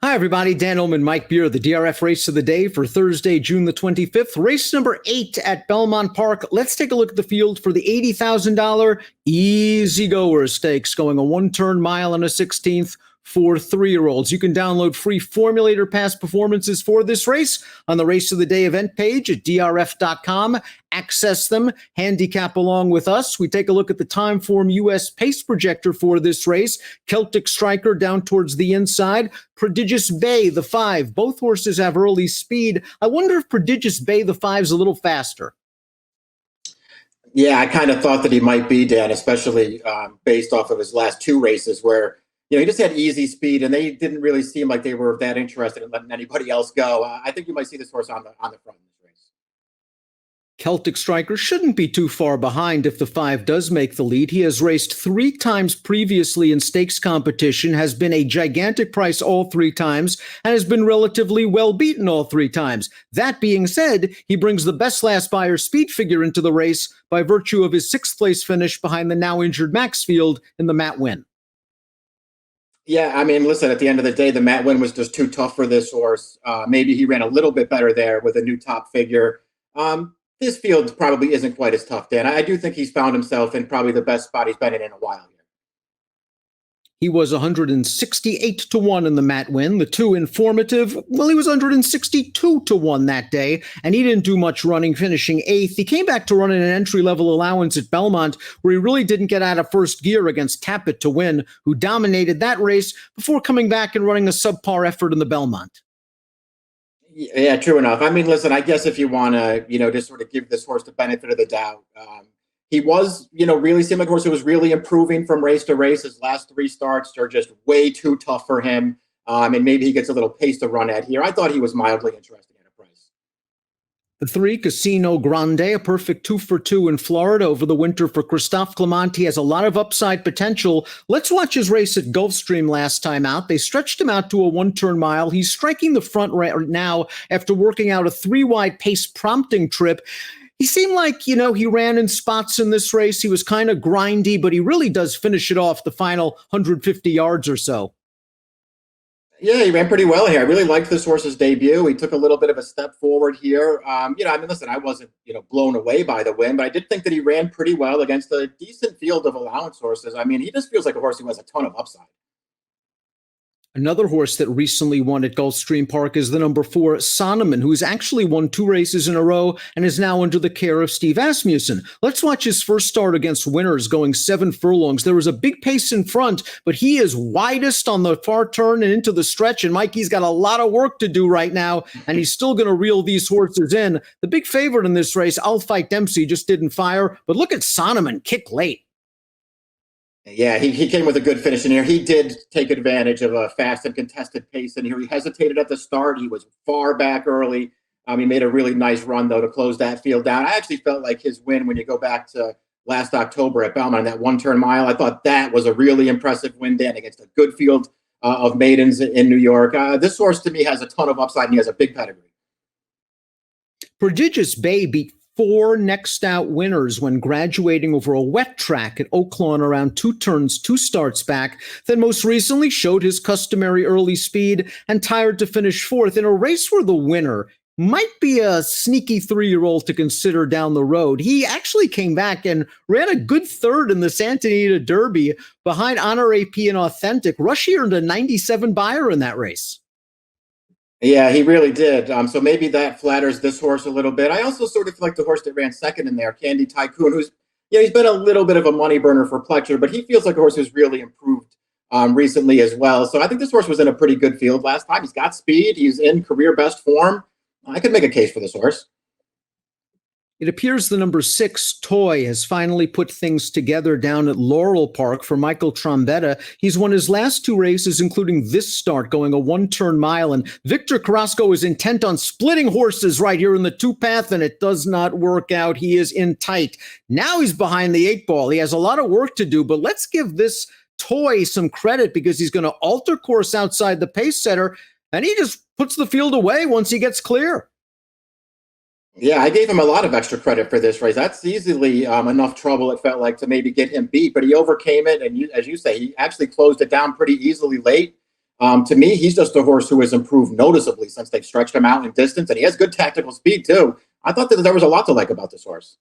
Hi, everybody. Dan Illman, Mike Beer, the DRF race of the day for Thursday, June the 25th. Race number 8 at Belmont Park. Let's take a look at the field for the $80,000 Easy Goer Stakes, going a one-turn mile and a 16th for 3-year-olds. You can download free formulator past performances for this race on the Race of the Day event page at DRF.com. Access them, handicap along with us. We take a look at the Timeform US pace projector for this race. Celtic Striker down towards the inside. Prodigious Bay, the 5. Both horses have early speed. I wonder if Prodigious Bay, the 5, is a little faster. Yeah, I kind of thought that he might be, Dan, especially based off of his last 2 races where he just had easy speed, and they didn't really seem like they were that interested in letting anybody else go. I think you might see this horse on the front in this race. Celtic Striker shouldn't be too far behind if the 5 does make the lead. He has raced 3 times previously in stakes competition, has been a gigantic price all 3 times, and has been relatively well beaten all 3 times. That being said, he brings the best last buyer speed figure into the race by virtue of his 6th place finish behind the now injured Maxfield in the Matt Win. Yeah, I mean, listen, at the end of the day, the Matt Win was just too tough for this horse. Maybe he ran a little bit better there with a new top figure. This field probably isn't quite as tough, Dan. I do think he's found himself in probably the best spot he's been in a while here. He was 168 to 1 in the Matt Win. The 2 Informative, well, he was 162 to 1 that day, and he didn't do much running, finishing 8th. He came back to run in an entry-level allowance at Belmont, where he really didn't get out of first gear against Tappet to Win, who dominated that race before coming back and running a subpar effort in the Belmont. Yeah, true enough. I mean, listen, I guess if you want to, just sort of give this horse the benefit of the doubt, he was, really seemed like a horse who was really improving from race to race. His last 3 starts are just way too tough for him. And maybe he gets a little pace to run at here. I thought he was mildly interesting at a price. The 3, Casino Grande, a perfect 2 for 2 in Florida over the winter for Christophe Clement. He has a lot of upside potential. Let's watch his race at Gulfstream last time out. They stretched him out to a one-turn mile. He's striking the front right now after working out a 3-wide pace prompting trip. He seemed like, he ran in spots in this race. He was kind of grindy, but he really does finish it off the final 150 yards or so. Yeah, he ran pretty well here. I really liked this horse's debut. He took a little bit of a step forward here. Listen, I wasn't, blown away by the win, but I did think that he ran pretty well against a decent field of allowance horses. I mean, he just feels like a horse who has a ton of upside. Another horse that recently won at Gulfstream Park is the number 4, Sonneman, who's actually won 2 races in a row and is now under the care of Steve Asmussen. Let's watch his first start against winners going 7 furlongs. There was a big pace in front, but he is widest on the far turn and into the stretch. And Mikey's got a lot of work to do right now, and he's still going to reel these horses in. The big favorite in this race, I'll Fight Dempsey, just didn't fire. But look at Sonneman kick late. Yeah, he came with a good finish in here. He did take advantage of a fast and contested pace in here. He hesitated at the start. He was far back early. He made a really nice run, though, to close that field down. I actually felt like his win, when you go back to last October at Belmont, that one-turn mile, I thought that was a really impressive win, Dan, against a good field of maidens in New York. This horse, to me, has a ton of upside, and he has a big pedigree. Prodigious Bay beat 4 next out winners when graduating over a wet track at Oaklawn around 2 turns, 2 starts back. Then most recently showed his customary early speed and tired to finish 4th in a race where the winner might be a sneaky 3-year-old to consider down the road. He actually came back and ran a good 3rd in the Santa Anita Derby behind Honor AP and Authentic. Rushy earned a 97 buyer in that race. Yeah, he really did. So maybe that flatters this horse a little bit. I also sort of like the horse that ran 2nd in there, Candy Tycoon, who's, he's been a little bit of a money burner for Pletcher, but he feels like a horse who's really improved recently as well. So I think this horse was in a pretty good field last time. He's got speed. He's in career best form. I could make a case for this horse. It appears the number 6, Toy, has finally put things together down at Laurel Park for Michael Trombetta. He's won his last 2 races, including this start, going a one-turn mile. And Victor Carrasco is intent on splitting horses right here in the 2-path, and it does not work out. He is in tight. Now he's behind the 8 ball. He has a lot of work to do, but let's give this Toy some credit because he's going to alter course outside the pace setter, and he just puts the field away once he gets clear. Yeah, I gave him a lot of extra credit for this race. That's easily enough trouble, it felt like, to maybe get him beat. But he overcame it, and as you say, he actually closed it down pretty easily late. To me, he's just a horse who has improved noticeably since they've stretched him out in distance, and he has good tactical speed too. I thought that there was a lot to like about this horse.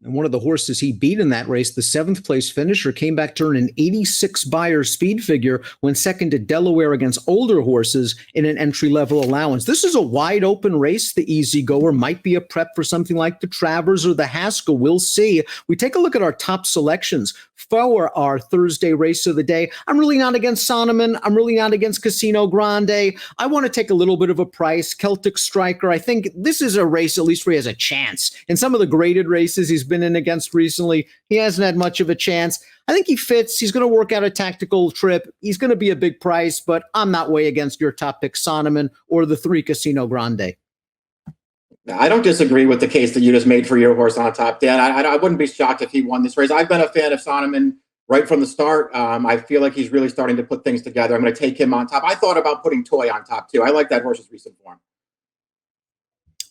And one of the horses he beat in that race, the 7th place finisher, came back to earn an 86 Beyer speed figure when second to Delaware against older horses in an entry-level allowance. This is a wide open race. The Easy Goer might be a prep for something like the Travers or the Haskell. We'll see. We take a look at our top selections for our Thursday race of the day. I'm really not against Sonneman. I'm really not against Casino Grande. I want to take a little bit of a price. Celtic Striker. I think this is a race, at least where he has a chance. In some of the graded races he's been in against recently, he hasn't had much of a chance. I think he fits. He's going to work out a tactical trip. He's going to be a big price, but I'm not way against your top pick, Sonneman, or the 3 Casino Grande. I don't disagree with the case that you just made for your horse on top, Dan. I wouldn't be shocked if he won this race. I've been a fan of Sonneman right from the start. I feel like he's really starting to put things together. I'm going to take him on top. I thought about putting Toy on top too. I like that horse's recent form.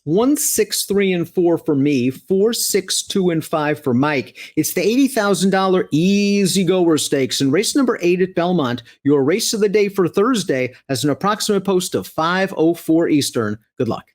1, 6, 3, and 4 for me. 4, 6, 2, and 5 for Mike. It's the $80,000 Easy Goer Stakes, and race number 8 at Belmont. Your race of the day for Thursday has an approximate post of 5:04 Eastern. Good luck.